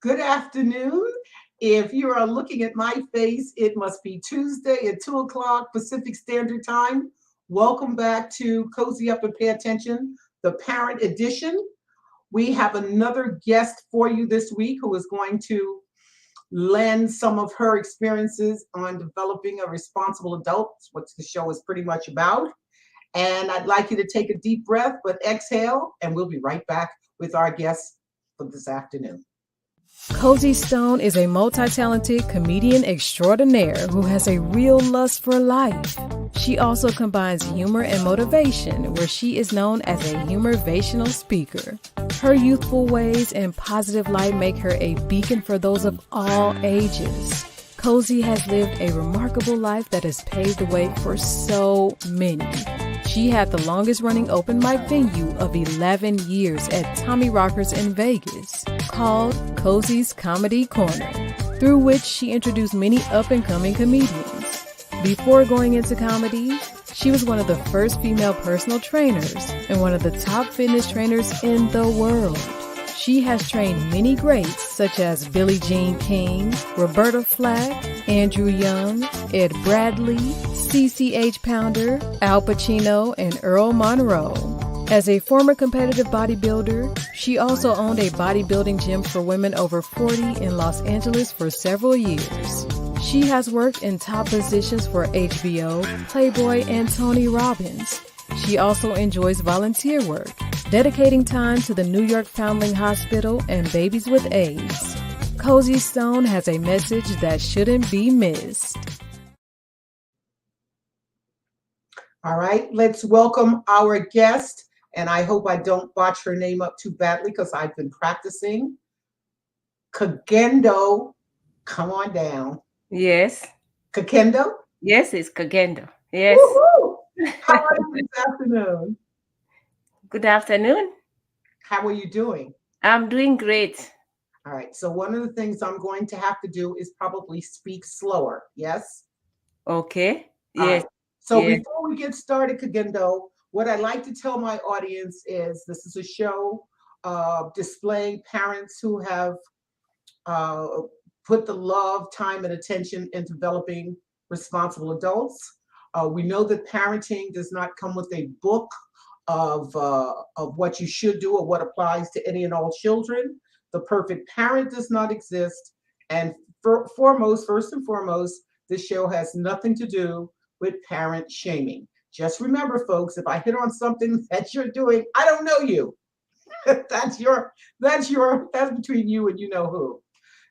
Good afternoon. If you are looking at my face, it must be Tuesday at 2 o'clock Pacific Standard Time. Welcome back to Cozy Up and Pay Attention, the Parent Edition. We have another guest for you this week who is going to lend some of her experiences on developing a responsible adult, what the show is pretty much about. And I'd like you to take a deep breath, but exhale, and we'll be right back with our guest for this afternoon. Cozy Stone is a multi-talented comedian extraordinaire who has a real lust for life. She also combines humor and motivation, where she is known as a humorvational speaker. Her youthful ways and positive light make her a beacon for those of all ages. Cozy has lived a remarkable life that has paved the way for so many. She had the longest running open mic venue of 11 years at Tommy Rockers in Vegas, called Cozy's Comedy Corner, through which she introduced many up-and-coming comedians. Before going into comedy, she was one of the first female personal trainers and one of the top fitness trainers in the world. She has trained many greats such as Billie Jean King, Roberta Flack, Andrew Young, Ed Bradley, CCH Pounder, Al Pacino, and Earl Monroe. As a former competitive bodybuilder, she also owned a bodybuilding gym for women over 40 in Los Angeles for several years. She has worked in top positions for HBO, Playboy, and Tony Robbins. She also enjoys volunteer work, dedicating time to the New York Foundling Hospital and babies with AIDS. Cozy Stone has a message that shouldn't be missed. All right, let's welcome our guest. And I hope I don't botch her name up too badly because I've been practicing. Kagendo, come on down. Yes. Kagendo? Yes, it's Kagendo. Yes. Woo-hoo! How are you this afternoon? Good afternoon. How are you doing? I'm doing great. All right, so one of the things I'm going to have to do is probably speak slower, yes? Okay. All Yes. right. So Yes. before we get started, Kagendo, what I like to tell my audience is this is a show displaying parents who have uh, put the love, time, and attention in developing responsible adults. We know that parenting does not come with a book of what you should do or what applies to any and all children. The perfect parent does not exist. And first and foremost, this show has nothing to do with parent shaming. Just remember, folks, if I hit on something that you're doing, I don't know you. that's between you and you know who.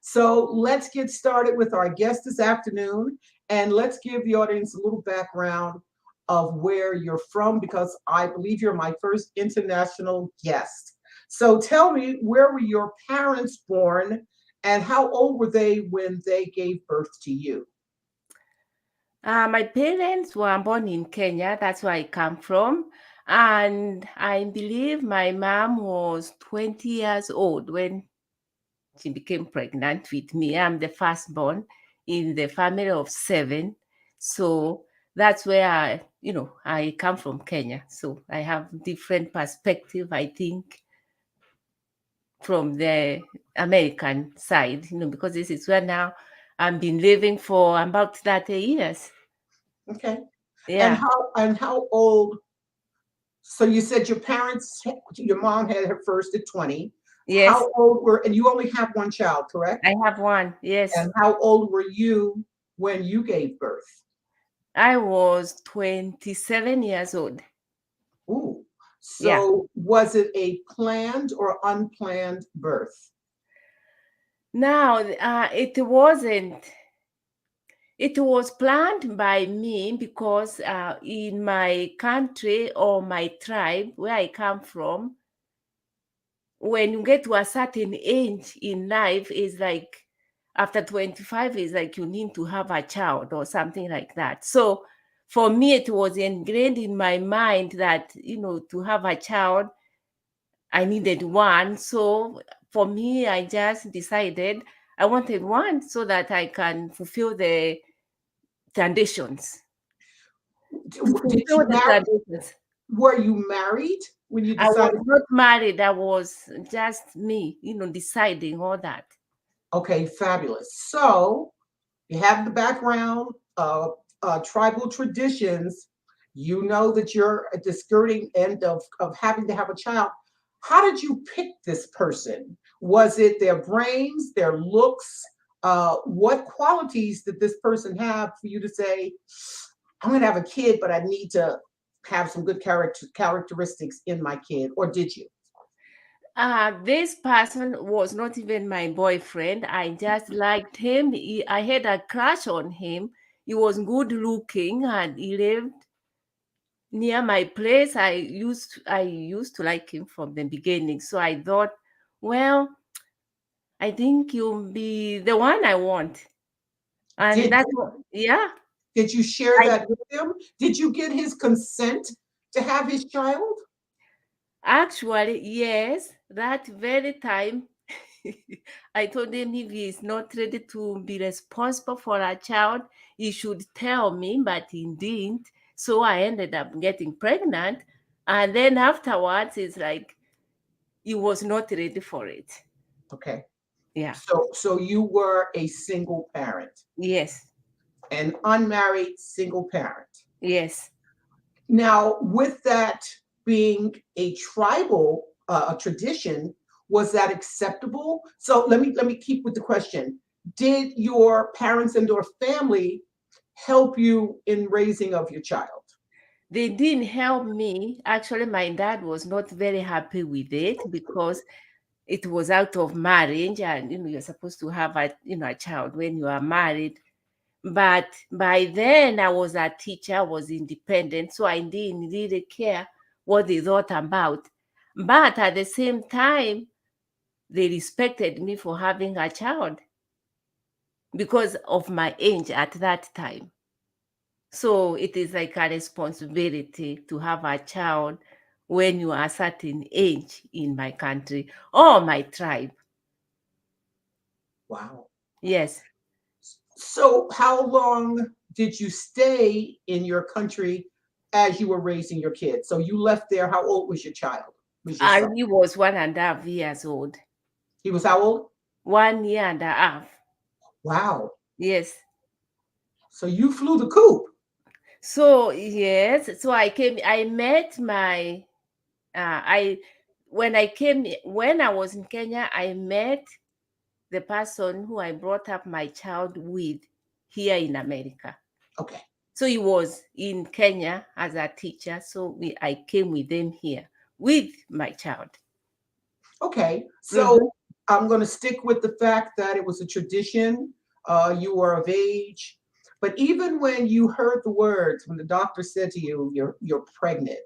So let's get started with our guest this afternoon, and let's give the audience a little background of where you're from, because I believe you're my first international guest. So tell me, where were your parents born, and how old were they when they gave birth to you? My parents were born in Kenya. That's where I come from. And I believe my mom was 20 years old when she became pregnant with me. I'm the firstborn in the family of 7. So that's where I come from, Kenya. So I have different perspective, I think, from the American side, because this is where now I've been living for about 30 years. Okay. Yeah. And how old? So you said your mom had her first at 20. Yes. How old were, and you only have one child, correct? I have one. Yes. And how old were you when you gave birth? I was 27 years old. Ooh. So Yeah. was it a planned or unplanned birth? Now, it wasn't. It was planned by me because in my country or my tribe where I come from, when you get to a certain age in life, is like after 25 is like you need to have a child or something like that. So for me, it was ingrained in my mind that, to have a child, I needed one. So for me, I just decided I wanted one so that I can fulfill the traditions. Did you were you married when you I was decided? not married. I was just me, deciding all that. Okay, fabulous. So you have the background of tribal traditions. You know that you're at the skirting end of having to have a child. How did you pick this person? Was it their brains, their looks? What qualities did this person have for you to say, I'm going to have a kid, but I need to have some good characteristics in my kid? Or did you? This person was not even my boyfriend. I just liked him. I had a crush on him. He was good looking and he lived near my place. I used to like him from the beginning. So I thought, well, I think you'll be the one I want. And Did that's what, yeah. did you share I that with him? Did you get his consent to have his child? actually, yes, that very time I told him if he is not ready to be responsible for a child, he should tell me, but he didn't. So I ended up getting pregnant. And then afterwards, it's like he was not ready for it. Okay. Yeah. So you were a single parent, Yes. an unmarried single parent. Yes. Now, with that being a tribal a tradition, was that acceptable? So let me keep with the question. Did your parents and or family help you in raising of your child? They didn't help me. Actually, my dad was not very happy with it because it was out of marriage, and you're supposed to have a child when you are married. But by then I was a teacher, I was independent, so I didn't really care what they thought about. But at the same time, they respected me for having a child because of my age at that time. So it is like a responsibility to have a child when you are a certain age in my country or my tribe. Wow. Yes. So how long did you stay in your country as you were raising your kids? So you left there. How old was your child? Was your son? He was 1.5 years old. He was how old? 1 year and a half. Wow. Yes. So you flew the coop. So yes, so I met my I when I was in Kenya, I met the person who I brought up my child with here in America. Okay. So he was in Kenya as a teacher. So I came with them here with my child. Okay. Mhm. So I'm going to stick with the fact that it was a tradition. You were of age. But even when you heard the words, when the doctor said to you, you're pregnant,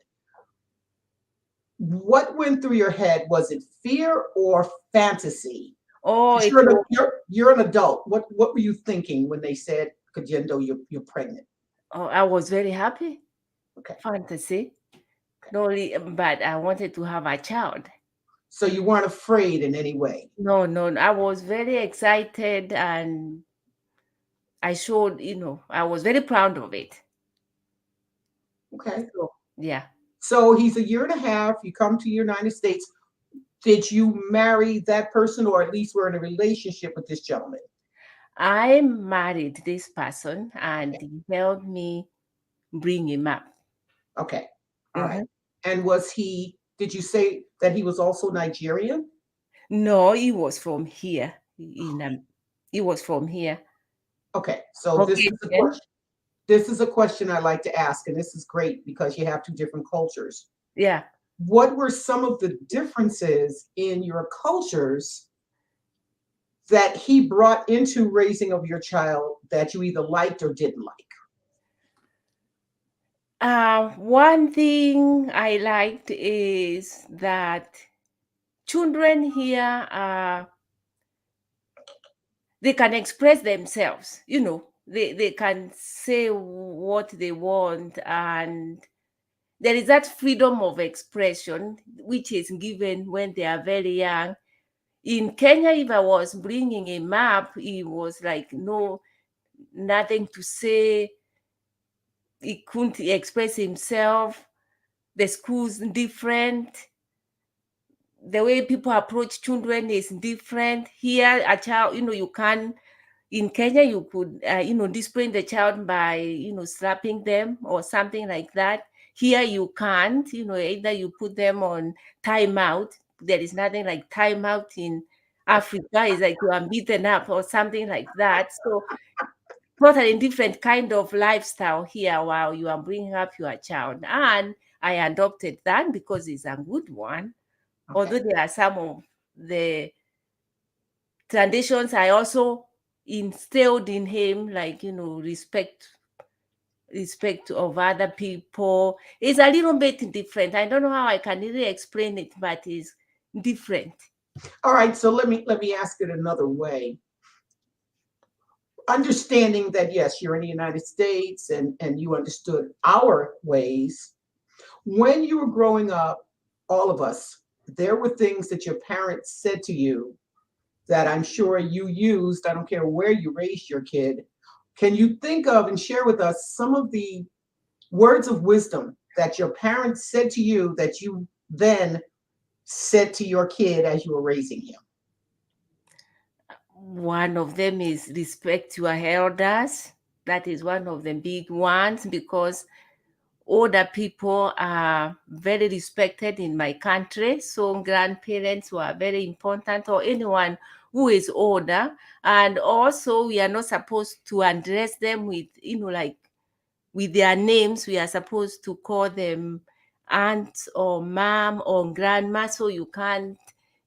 what went through your head? Was it fear or fantasy? Oh, 'Cause it was, you're an adult. What were you thinking when they said, Kajendo, you're pregnant? oh, I was very happy. Okay. Fantasy. No, but I wanted to have a child. So you weren't afraid in any way. No, no, I was very excited and I showed, I was very proud of it. Okay. So, yeah. So he's a year and a half. You come to the United States. Did you marry that person or at least were in a relationship with this gentleman? I married this person and he helped me bring him up. Okay. All right. Mhm. And did you say that he was also Nigerian? No, he was from here. He was from here. Okay. So this is a Caucasian. question. This is a question I like to ask, and this is great because you have two different cultures. Yeah. What were some of the differences in your cultures that he brought into raising of your child that you either liked or didn't like? One thing I liked is that children here they can express themselves, they can say what they want, and there is that freedom of expression which is given when they are very young. In Kenya, if I was bringing a map, he was like, no, nothing to say. He couldn't express himself. The school's different. the way people approach children is different. Here, a child, you can, in Kenya, you could, discipline the child by, slapping them or something like that. Here, you can't, either you put them on timeout. There is nothing like timeout in Africa. It's like you are beaten up or something like that. So, totally different kind of lifestyle here while you are bringing up your child. And I adopted that because it's a good one. Okay. Although there are some of the traditions I also instilled in him, like, respect of other people. It's a little bit different. I don't know how I can really explain it, but it's different. All right, so let me ask it another way. Understanding that, yes, you're in the United States and you understood our ways. When you were growing up, all of us, there were things that your parents said to you that I'm sure you used. I don't care where you raised your kid. Can you think of and share with us some of the words of wisdom that your parents said to you that you then said to your kid as you were raising him? One of them is respect your elders. That is one of the big ones, because older people are very respected in my country. So grandparents were very important, or anyone who is older. And also, we are not supposed to address them with, like with their names. We are supposed to call them aunt or mom or grandma. So you can't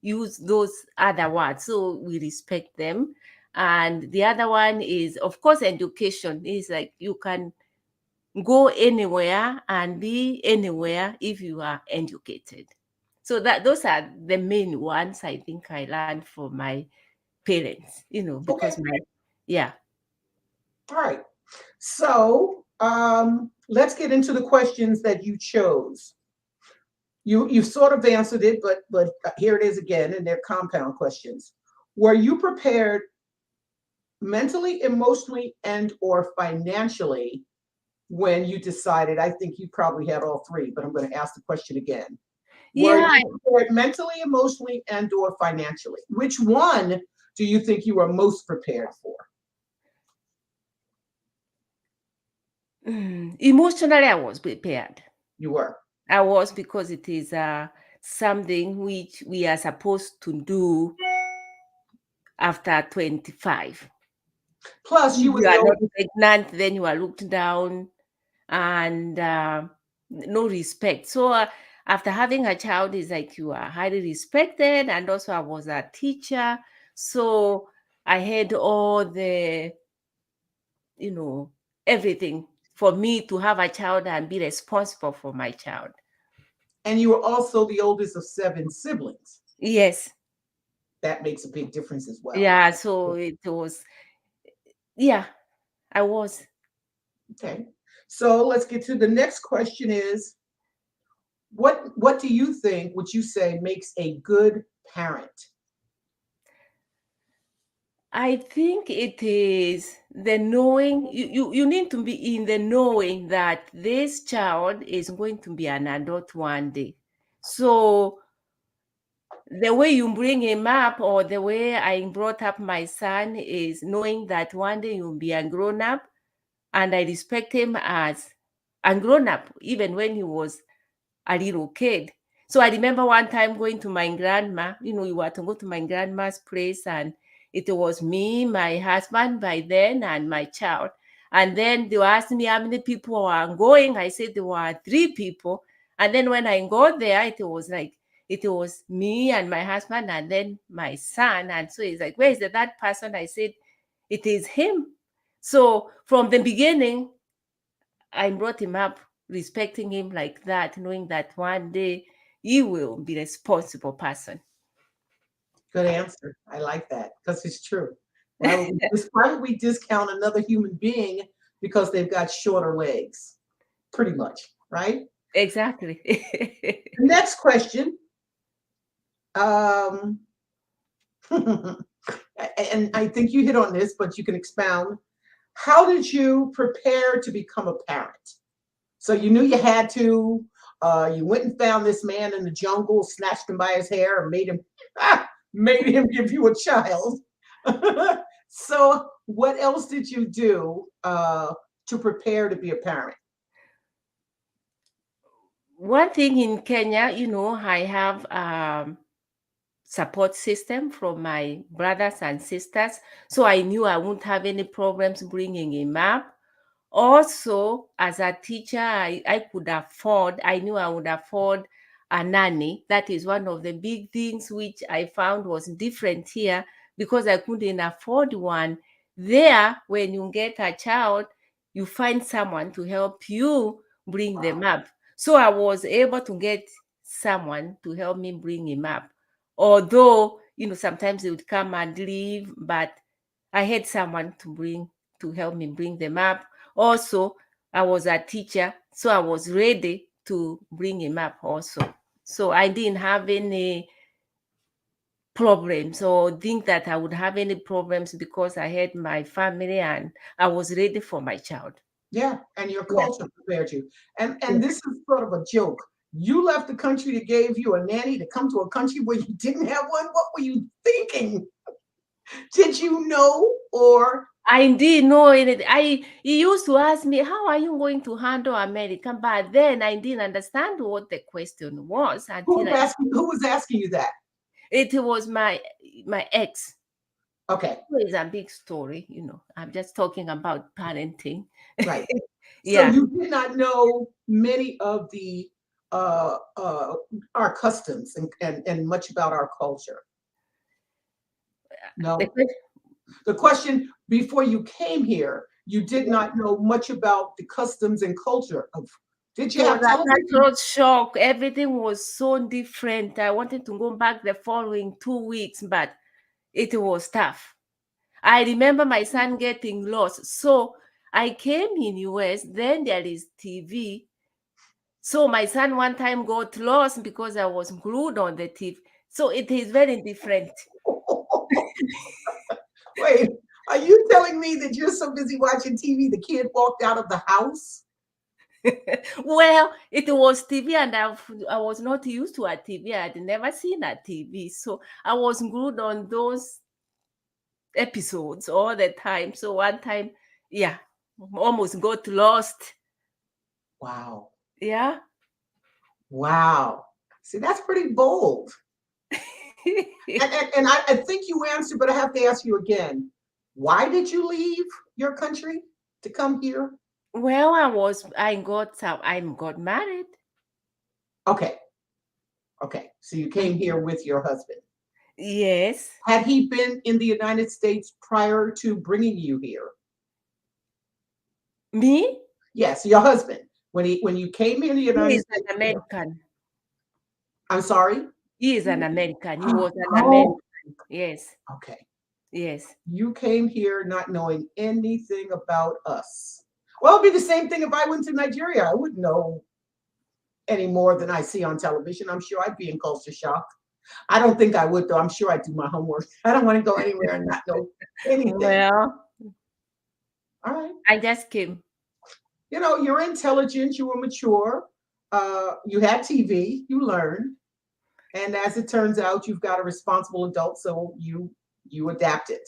use those other words. So we respect them. And the other one is, of course, education. Is like you can go anywhere and be anywhere if you are educated. So those are the main ones I think I learned from my parents, because yeah. All right. So let's get into the questions that you chose. You sort of answered it, but here it is again, and they're compound questions. Were you prepared mentally, emotionally, and or financially when you decided? I think you probably had all three, but I'm going to ask the question again. Were Yeah. you prepared mentally, emotionally, and or financially? Which one do you think you were most prepared for? Emotionally, I was prepared. You were. I was, because it is something which we are supposed to do after 25. Plus, you If were you the are not oldest. pregnant, then you are looked down, and no respect. So after having a child, is like you are highly respected. And also I was a teacher, so I had all the, everything for me to have a child and be responsible for my child. And you were also the oldest of 7 siblings. Yes. That makes a big difference as well. Yeah, so it was, yeah, I was. Okay. So let's get to the next question is, what do you think, would you say, makes a good parent? I think it is the knowing. You need to be in the knowing that this child is going to be an adult one day. So the way you bring him up, or the way I brought up my son, is knowing that one day you'll be a grown up, and I respect him as a grown up, even when he was a little kid. So I remember one time going to my grandma. We were to go to my grandma's place, and it was me, my husband by then, and my child. And then they were asking me how many people were going. I said there were 3 people. And then when I got there, it was me and my husband and then my son. And so he's like, where is that person? I said, it is him. So from the beginning, I brought him up respecting him like that, knowing that one day he will be a responsible person. Good answer. I like that, because it's true. Why would we discount another human being because they've got shorter legs? Pretty much, right? Exactly. Next question. And I think you hit on this, but you can expound. How did you prepare to become a parent? So you knew you had to. You went and found this man in the jungle, snatched him by his hair, and made him give you a child. So, what else did you do to prepare to be a parent? One thing in Kenya, I have support system from my brothers and sisters, so I knew I wouldn't have any problems bringing him up. Also, as a teacher, I knew I would afford a nanny. That is one of the big things which I found was different here, because I couldn't afford one. There, when you get a child, you find someone to help you bring them up. So I was able to get someone to help me bring him up. Although, sometimes they would come and leave, but I had someone to help me bring them up. Also, I was a teacher, so I was ready to bring him up also. So I didn't have any problems or think that I would have any problems, because I had my family and I was ready for my child. Yeah, and your Yeah. culture prepared you. And this is sort of a joke. You left the country that gave you a nanny to come to a country where you didn't have one. What were you thinking? Did you know, or I didn't know it. He used to ask me, "How are you going to handle America?" But then I didn't understand what the question was who until was asking you that? it was my ex. Okay, It's a big story, I'm just talking about parenting. right. So Yeah. you did not know many of the our customs and much about our culture. No. The que- The question before you came here, you did not know much about the customs and culture of. Did you It was have a television? cultural shock. Everything was so different. I wanted to go back the following 2 weeks, but it was tough. I remember my son getting lost. So I came in US, then there is TV. So my son one time got lost because I was glued on the TV. So it is very different. Wait, are you telling me that you're so busy watching TV, the kid walked out of the house? Well, it was TV, and I was not used to a TV. I had never seen a TV. So I was glued on those episodes all the time. So one time, yeah, almost got lost. Wow. Yeah. Wow. See, that's pretty bold. And I think you answered, but I have to ask you again. Why did you leave your country to come here? Well, I got married. Okay. Okay. So you came here with your husband. Yes. Had he been in the United States prior to bringing you here? Me? Yes, your husband. When you came in the He United is States. an American. I'm sorry? He is an American. He was an Oh, American. Yes. okay. Yes. You came here not knowing anything about us. Well, it'd be the same thing if I went to Nigeria. I wouldn't know any more than I see on television. I'm sure I'd be in culture shock. I don't think I would, though. I'm sure I'd do my homework. I don't want to go anywhere and not know anything. Well, all right. I just came. You're intelligent, you were mature, you had TV, you learned. And as it turns out, you've got a responsible adult, so you adapted.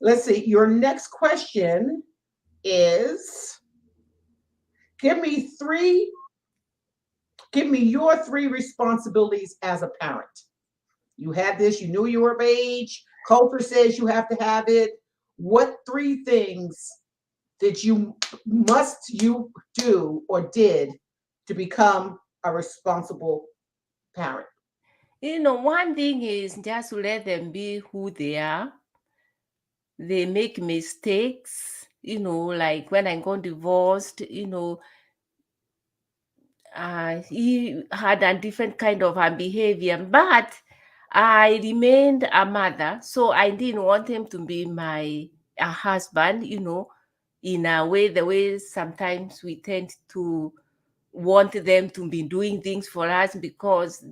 Let's see. Your next question is give me your 3 responsibilities as a parent. You had this, you knew you were of age, culture says you have to have it. What 3 things that you do or did to become a responsible parent? One thing is just let them be who they are. They make mistakes, like when I got divorced, he had a different kind of a behavior, but I remained a mother, so I didn't want him to be a husband, in a way, the way sometimes we tend to want them to be doing things for us because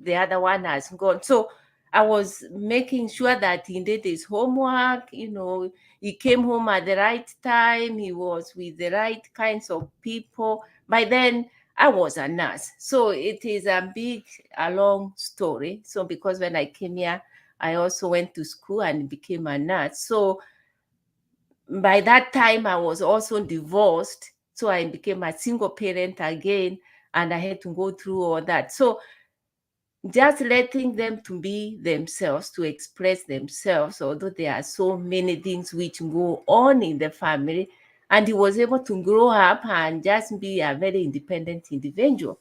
the other one has gone. So I was making sure that he did his homework, he came home at the right time, he was with the right kinds of people. By then, I was a nurse. So it is a long story. So because when I came here, I also went to school and became a nurse. So by that time, I was also divorced. So I became a single parent again, and I had to go through all that. So just letting them to be themselves, to express themselves, although there are so many things which go on in the family. And he was able to grow up and just be a very independent individual.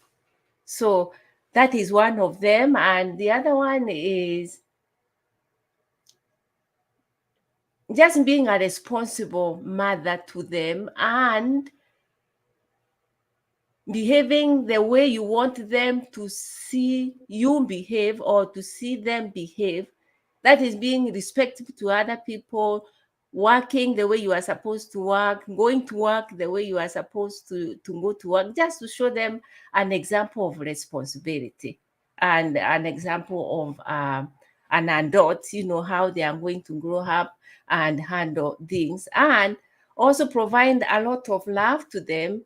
So that is one of them. And the other one is just being a responsible mother to them and behaving the way you want them to see you behave or to see them behave. That is being respectful to other people, working the way you are supposed to work, going to work the way you are supposed to go to work, just to show them an example of responsibility and an example of an adult, how they are going to grow up and handle things, and also provide a lot of love to them,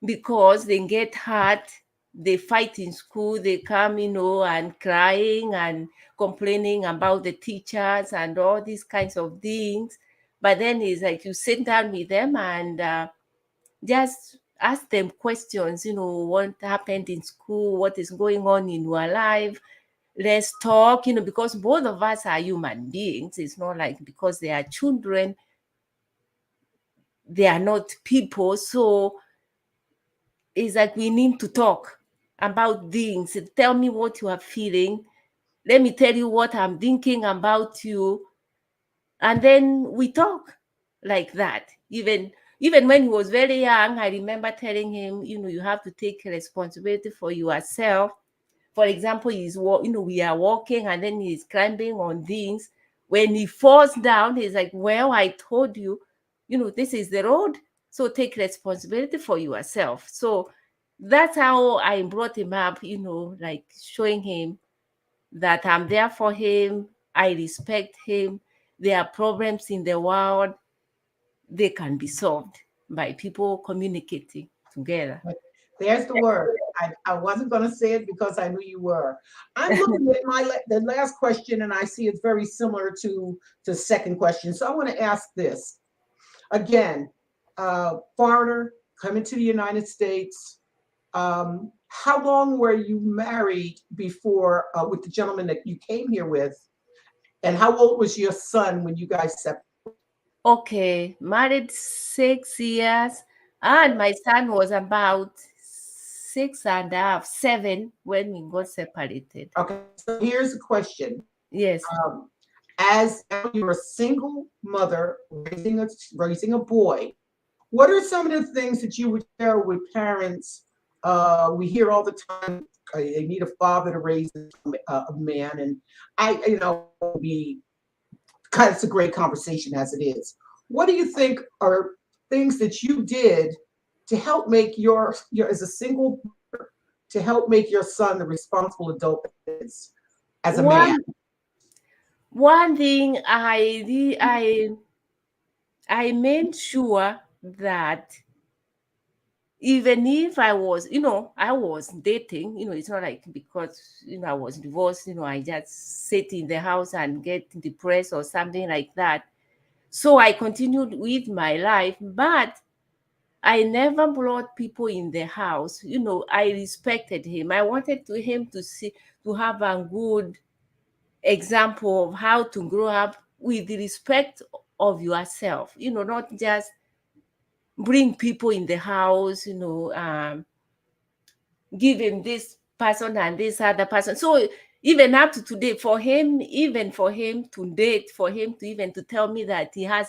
because they get hurt, they fight in school, they come, and crying and complaining about the teachers and all these kinds of things. But then it's like you sit down with them and just ask them questions, what happened in school, what is going on in your life. Let's talk, because both of us are human beings. It's not like because they are children, they are not people. So it's like we need to talk about things. Tell me what you are feeling. Let me tell you what I'm thinking about you. And then we talk like that. Even when he was very young, I remember telling him, you have to take responsibility for yourself. For example, we are walking and then he's climbing on things. When he falls down, he's like, well, I told you, this is the road. So take responsibility for yourself. So that's how I brought him up, like showing him that I'm there for him. I respect him. There are problems in the world. They can be solved by people communicating together. There's the word. I wasn't going to say it because I knew you were. I'm looking at the last question, and I see it's very similar to the second question. So I want to ask this again: foreigner coming to the United States. How long were you married before with the gentleman that you came here with? And how old was your son when you guys separated? Okay, married 6 years, and my son was about 6.5, 7 when we got separated. Okay, so here's the question. Yes. As you're a single mother raising a boy, what are some of the things that you would share with parents? We hear all the time they need a father to raise a man, and it's a great conversation as it is. What do you think are things that you did to help make your as a single mother, to help make your son the responsible adult that is as a man? One thing I made sure that even if I was, I was dating, it's not like because, I was divorced, I just sit in the house and get depressed or something like that. So I continued with my life, but I never brought people in the house. I respected him. I wanted him to have a good example of how to grow up with the respect of yourself, not just bring people in the house, give him this person and this other person. So even up to today, for him to date, for him to even to tell me that he has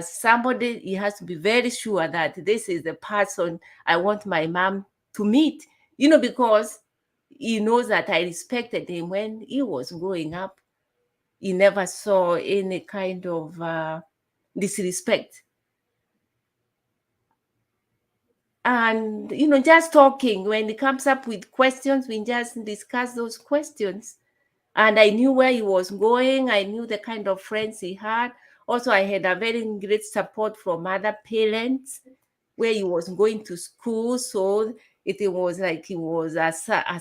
somebody, he has to be very sure that this is the person I want my mom to meet, because he knows that I respected him when he was growing up. He never saw any kind of disrespect. And, just talking, when he comes up with questions, we just discuss those questions. And I knew where he was going. I knew the kind of friends he had. Also, I had a very great support from other parents, where he was going to school. So it was like he was a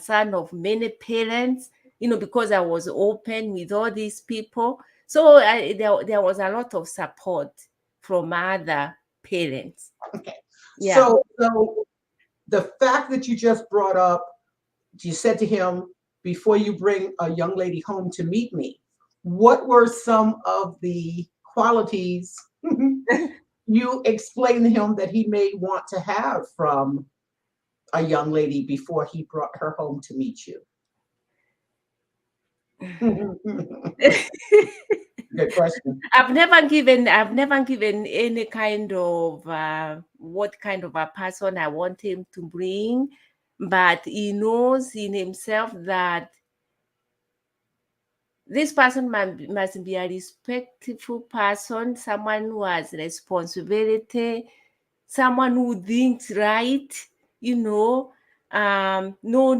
son of many parents, because I was open with all these people. So there was a lot of support from other parents. Okay. Yeah. So the fact that you just brought up, you said to him, before you bring a young lady home to meet me, what were some of the qualities you explained to him that he may want to have from a young lady before he brought her home to meet you? Good question. I've never given any kind of what kind of a person I want him to bring, but he knows in himself that this person must be a respectful person, someone who has responsibility, someone who thinks right, no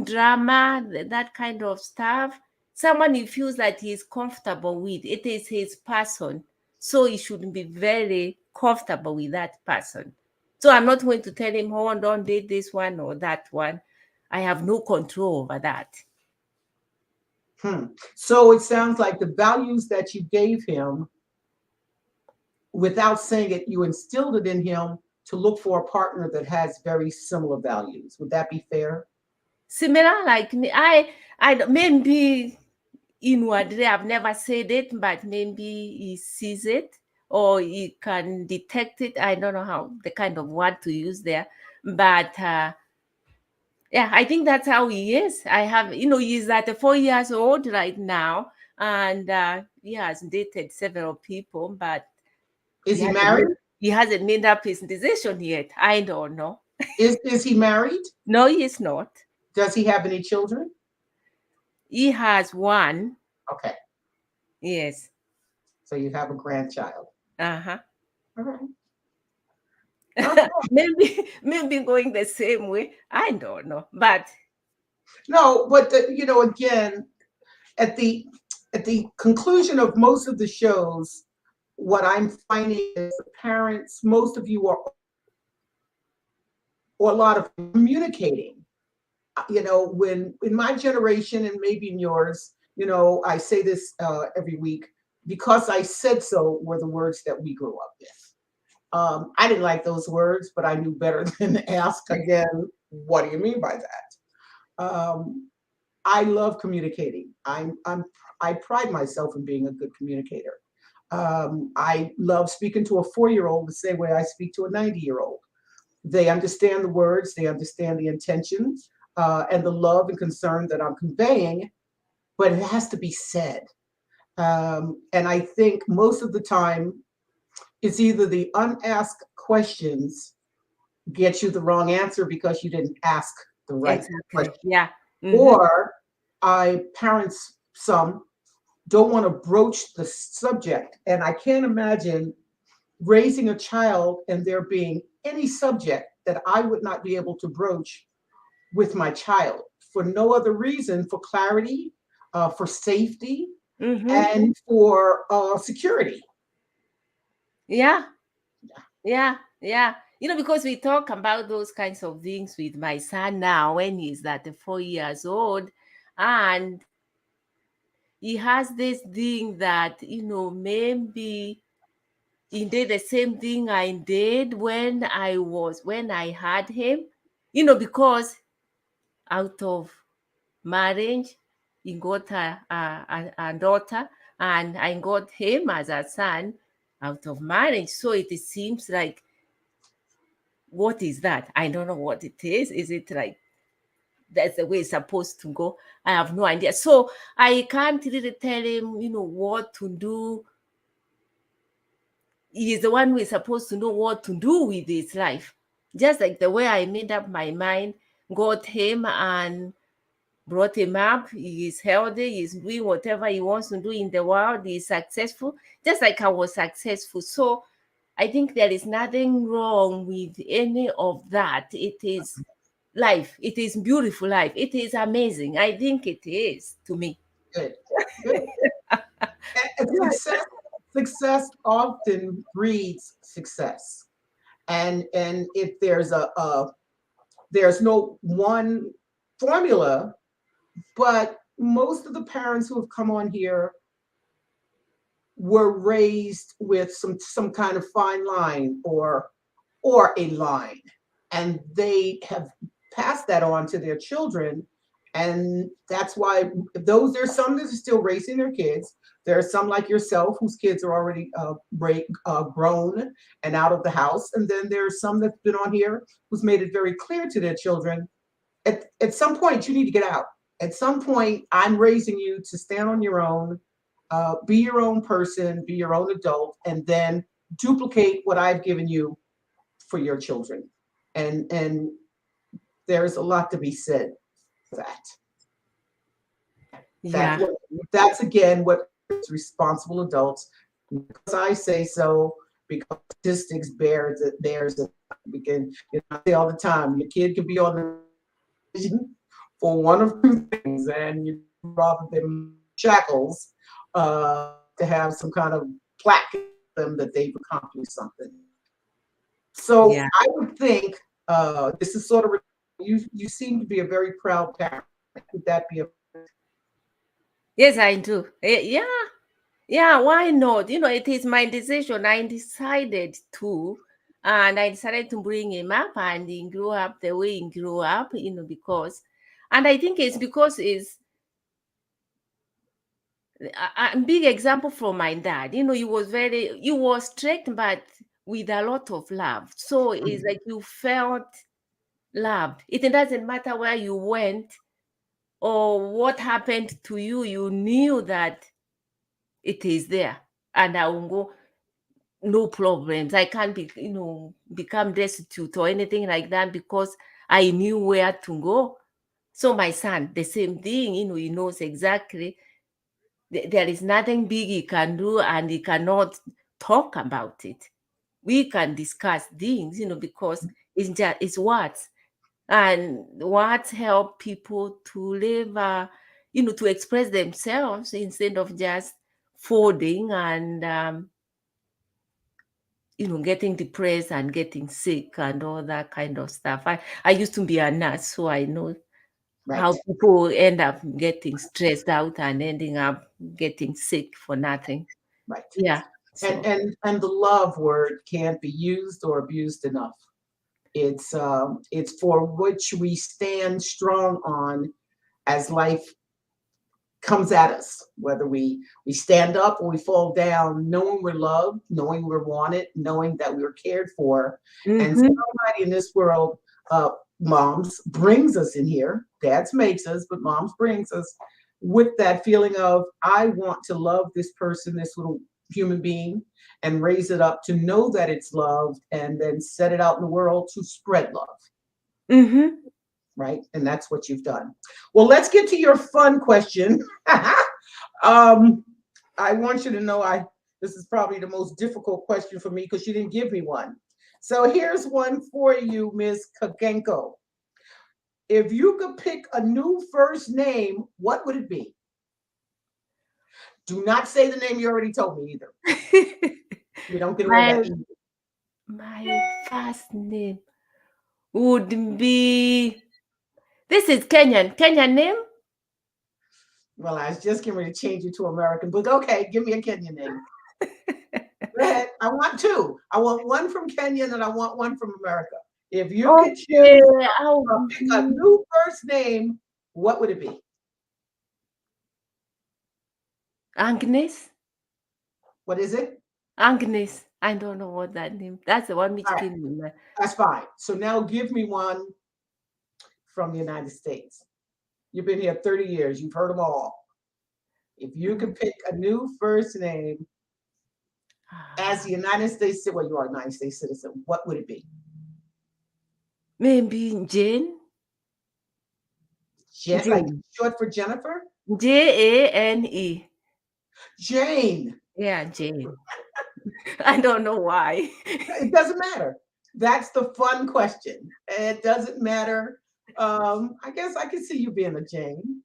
drama, that kind of stuff. Someone he feels that he's comfortable with. It is his person. So he should be very comfortable with that person. So I'm not going to tell him, oh, don't date this one or that one. I have no control over that. So it sounds like the values that you gave him, without saying it, you instilled it in him to look for a partner that has very similar values. Would that be fair? Similar, like me, I maybe inwardly I've never said it, but maybe he sees it or he can detect it. I don't know how the kind of word to use there, but yeah, I think that's how he is. I have, he's at 4 years old right now, and he has dated several people, but Is he married? He hasn't made up his decision yet. I don't know. Is he married? No, he is not. Does he have any children? He has one. Okay. Yes. So you have a grandchild. Uh-huh. All right. Okay. maybe going the same way. I don't know. But no, but again, at the conclusion of most of the shows, what I'm finding is the parents, most of you are, or a lot of communicating. When in my generation and maybe in yours, I say this every week, because I said so were the words that we grew up with. I didn't like those words, but I knew better than to ask again, what do you mean by that? I love communicating. I pride myself in being a good communicator. I love speaking to a 4-year-old the same way I speak to a 90-year-old. They understand the words, they understand the intentions, and the love and concern that I'm conveying, but it has to be said. And I think most of the time, it's either the unasked questions get you the wrong answer because you didn't ask the right question. Yeah. Mm-hmm. Or parents, some, don't want to broach the subject. And I can't imagine raising a child and there being any subject that I would not be able to broach with my child for no other reason, for clarity, for safety, and for security. Yeah. Because we talk about those kinds of things with my son now when he's at 4 years old, and he has this thing that, maybe he did the same thing I did when I had him, because out of marriage, he got a daughter, and I got him as a son out of marriage. So it seems like, what is that? I don't know what it is. Is it like that's the way it's supposed to go? I have no idea. So I can't really tell him, what to do. He is the one who is supposed to know what to do with his life. Just like the way I made up my mind, got him and brought him up. He is healthy. He's doing whatever he wants to do in the world. He's successful, just like I was successful. So I think there is nothing wrong with any of that. It is life. It is beautiful life. It is amazing. I think it is to me. Good. Success often breeds success. And if there's no one formula, but most of the parents who have come on here were raised with some kind of fine line or a line, and they have passed that on to their children. And that's why there's some that are still raising their kids. There are some like yourself whose kids are already grown and out of the house, and then there's some that's been on here who's made it very clear to their children, at some point you need to get out. At some point, I'm raising you to stand on your own, be your own person, be your own adult, and then duplicate what I've given you for your children. And there's a lot to be said for that. Yeah. That's again what responsible adults, because I say so, because statistics bears it. We can, I say all the time, your kid can be on the vision for one of two things, and you rather than shackles to have some kind of plaque them that they've accomplished something. So Yeah. I would think this is sort of, you seem to be a very proud parent. Would that be a Yes, I do. Yeah. Yeah, why not? It is my decision. I decided to, and I decided to bring him up, and he grew up the way he grew up, because, and I think it's because it's a big example from my dad. He was strict, but with a lot of love. So it's like you felt loved. It doesn't matter where you went or what happened to you, you knew that it is there. And I will go, no problems. I can't become destitute or anything like that, because I knew where to go. So my son, the same thing, he knows exactly. There is nothing big he can do, and he cannot talk about it. We can discuss things, because it's words. And words help people to live, to express themselves instead of just folding and, getting depressed and getting sick and all that kind of stuff. I used to be a nurse, so I know how right? people end up getting stressed out and ending up getting sick for nothing. Right. Yeah. So. And the love word can't be used or abused enough. It's for which we stand strong on as life comes at us, whether we stand up or we fall down, knowing we're loved, knowing we're wanted, knowing that we're cared for. And somebody in this world, moms brings us in here. Dads makes us, but moms brings us with that feeling of, I want to love this person, this little human being, and raise it up to know that it's loved, and then set it out in the world to spread love. Right? And that's what you've done. Well, let's get to your fun question. I want you to know this is probably the most difficult question for me, because you didn't give me one. So here's one for you, Ms. Kagenko. If you could pick a new first name, what would it be? Do not say the name you already told me either. You don't get away with that. My first name would be, this is Kenyan name? Well, I was just getting ready to change it to American, but okay, give me a Kenyan name. Go ahead. I want two. I want one from Kenya and I want one from America. If you could choose a new first name, what would it be? Agnes. What is it? Agnes. I don't know what that name. That's the one which came in my. That's fine. So now give me one from the United States. You've been here 30 years. You've heard them all. If you could pick a new first name as the United States, well, you are a United States citizen, what would it be? Maybe Jane. Jane. Like short for Jennifer? Jane. Jane. Yeah, Jane. I don't know why. It doesn't matter. That's the fun question. It doesn't matter. I guess I can see you being a Jane.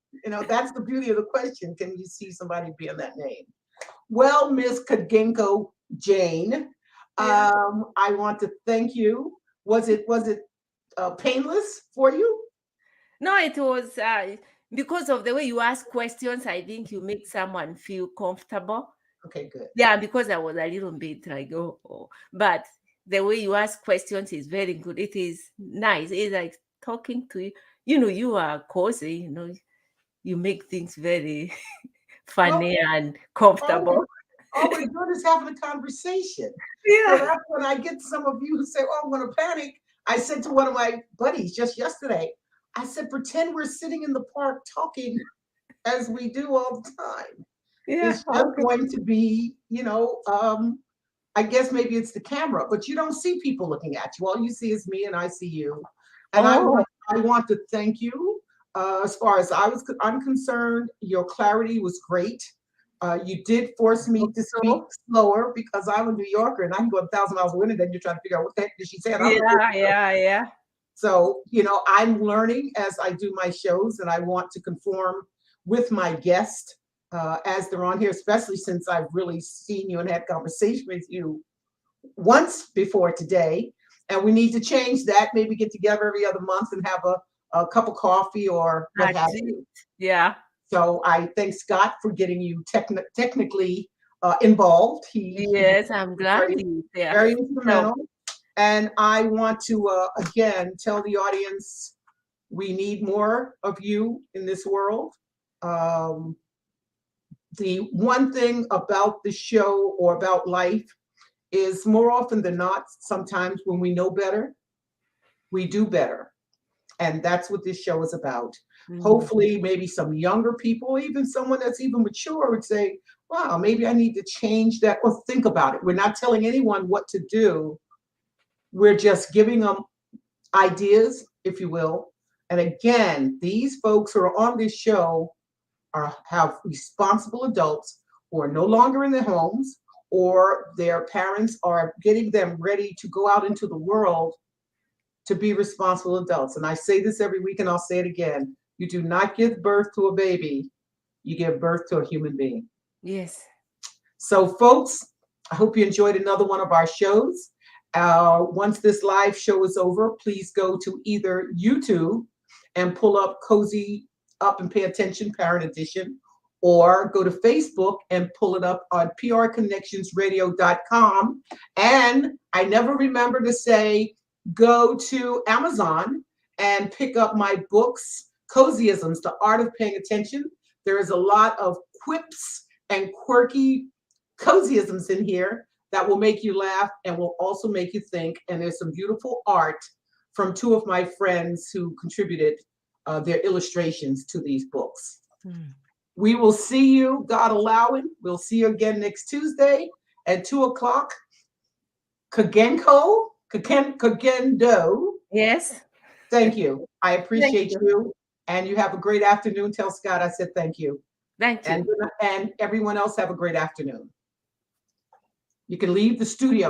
That's the beauty of the question. Can you see somebody being that name? Well, Miss Kagenko Jane, Yeah. I want to thank you. Was it painless for you? No, it was because of the way you ask questions. I think you make someone feel comfortable. Okay, good. Yeah, because I was a little bit like, oh. But the way you ask questions is very good. It is nice. It's like talking to you. You know, you are cozy. You know, you make things very Well, funny and all we're, comfortable. all we're doing is having a conversation. So Yeah. that's when I get some of you who say, "Oh, I'm going to panic." I said to one of my buddies just yesterday, I said, "Pretend we're sitting in the park talking as we do all the time. Yeah. It's just Okay. going to be, I guess maybe it's the camera, but you don't see people looking at you. All you see is me, and I see you. And Oh, I want to thank you. As far as I'm concerned, your clarity was great. You did force me to speak so slower because I'm a New Yorker and I can go 1,000 miles a minute. Then you're trying to figure out what the heck did she say? And I'm a yeah, yeah. so, I'm learning as I do my shows, and I want to conform with my guest as they're on here, especially since I've really seen you and had conversation with you once before today. And we need to change that, maybe get together every other month and have a cup of coffee or what That's have it. you. Yeah. So I thank Scott for getting you technically involved. He Yes, I'm was glad very, he's there. very So instrumental. And I want to again tell the audience we need more of you in this world. Um, the one thing about the show or about life is more often than not, sometimes when we know better, we do better. And that's what this show is about. mm, Hopefully, maybe some younger people, even someone that's even mature, would say, wow, maybe I need to change that or think about it. We're not telling anyone what to do, we're just giving them ideas, if you will. And again, these folks who are on this show have responsible adults who are no longer in their homes, or their parents are getting them ready to go out into the world to be responsible adults. And I say this every week and I'll say it again. You do not give birth to a baby, you give birth to a human being. yes. So, folks, I hope you enjoyed another one of our shows. Once this live show is over, please go to either YouTube and pull up Cozy Up and Pay Attention Parent Edition, or go to Facebook and pull it up on prconnectionsradio.com. And I never remember to say, go to Amazon and pick up my books, Cozyisms, The Art of Paying Attention. There is a lot of quips and quirky cozyisms in here that will make you laugh and will also make you think. And there's some beautiful art from two of my friends who contributed their illustrations to these books. Mm. We will see you, God allowing. We'll see you again next Tuesday at 2:00. Kagendo. Yes. Thank you. I Thank appreciate you. you. And you have a great afternoon. Tell Scott I said thank you. Thank And, you. and everyone else have a great afternoon. You can leave the studio.